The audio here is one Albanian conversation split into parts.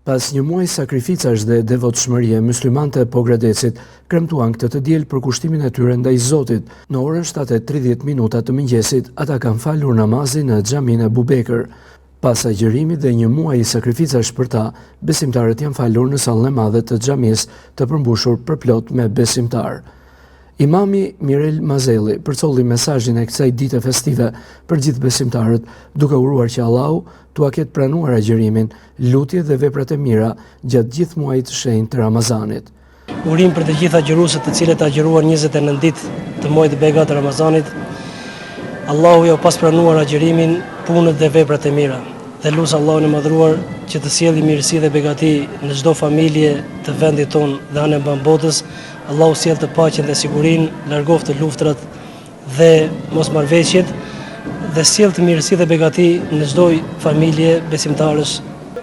Pas një muaj sakrificash dhe devotshmërie, myslimanët e Pogradecit kremtuan këtë të diel për kushtimin e tyre ndaj Zotit. Në orën 7:30 të mëngjesit, ata kanë falur namazin në xhaminë e Bubekër. Pas agjërimit dhe një muaj sakrificash për ta, besimtarët janë falur në sallën e madhe të xhamisë të përmbushur përplot me besimtar. Imami Mirel Mazelli përcolli mesazhin e kësaj dite festive për gjithë besimtarët, duke uruar që Allahu t'ua ketë pranuar agjërimin, lutjet dhe veprat e mira gjatë gjithë muajit të shenjtë të Ramazanit. Urim për të gjithë agjëruesit të cilët agjëruan 29 ditë të muajit të begat të Ramazanit. Allahu ja pas pranuar agjërimin, punët dhe veprat e mira. Dhe lut Allahun e madhruar që të sjellë mirësi dhe begati në çdo familje të vendit tonë dhe anë mban botës. Allahu sjell të paqen dhe sigurinë, largoft të luftrat dhe mosmarrveshjet dhe sjell të mirësi dhe begati në çdo familje besimtarësh.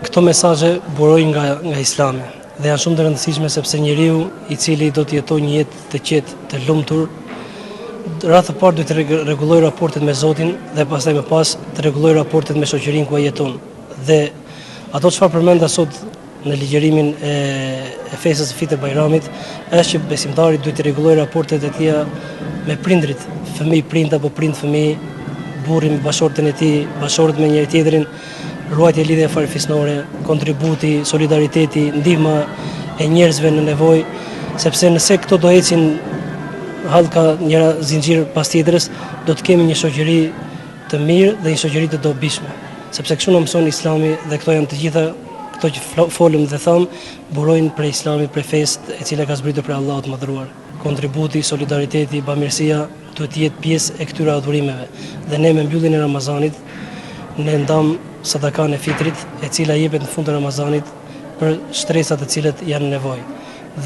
Këto mesazhe burojnë nga Islami dhe janë shumë të rëndësishme sepse njeriu i cili do të jetojë një jetë të qetë, të lumtur, rreth e parë duhet të rregullojë raportet me Zotin dhe pastaj më pas të rregullojë raportet me shoqërinë ku ai jeton. Dhe ato çfarë përmenda sot në ligjërimin e festës së Fitër Bajramit është që besimtari duhet të rregullojë raportet e tij me prindrit, fëmijë prind apo prind fëmijë, burri me bashortën e tij, bashorët me njëri tjetrin, ruajtja e lidhjeve farefisnore, kontributi, solidariteti, ndihma e njerëzve në nevojë, sepse nëse këto do ecin hallka njëra zinxhir pas tjetrës, do të kemi një shoqëri të mirë dhe një shoqëri të dobishme, sepse kështu na mëson Islami dhe këto janë të gjitha këto që folëm dhe tham, burojnë për Islamit, për festë e cila ka zbritur për Allahut të madhruar. Kontributi, solidariteti, bamirësia duhet të jetë pjesë e këtyre adhurimeve. Dhe ne me mbylljen e Ramazanit ne ndam sadakan e fitrit, e cila jepet në fund të Ramazanit për shtresat të cilët janë në nevojë.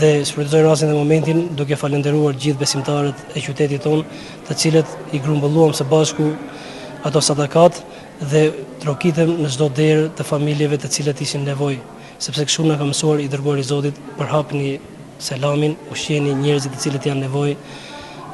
Dhe shfrytëzoj rastin dhe momentin duke falendëruar gjithë besimtarët e qytetit tonë, të cilët i grumbulluam së bashku ato sadakat dhe trokitem në çdo derë të familjeve të cilët ishin nevojë, sepse kështu na ka mësuar i dërguari i Zotit, përhapni selamin, ushqeni njerëzit të cilët janë nevojë,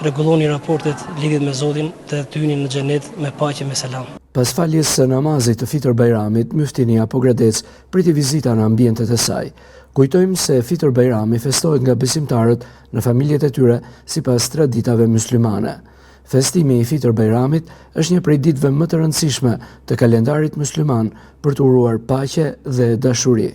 rregulloni raportet, lidhjet me Zotin dhe të hyni në xhenet me paqe me selam. Pas faljes së namazit të Fitër Bajramit, Myftinia Pogradec priti vizita në ambientet e saj. Kujtojmë se Fitër Bajrami festohet nga besimtarët në familjet e tyre sipas traditave myslimane. Festimi i Fitër Bajramit është një prej ditëve më të rëndësishme të kalendarit musliman për të uruar paqe dhe dashuri.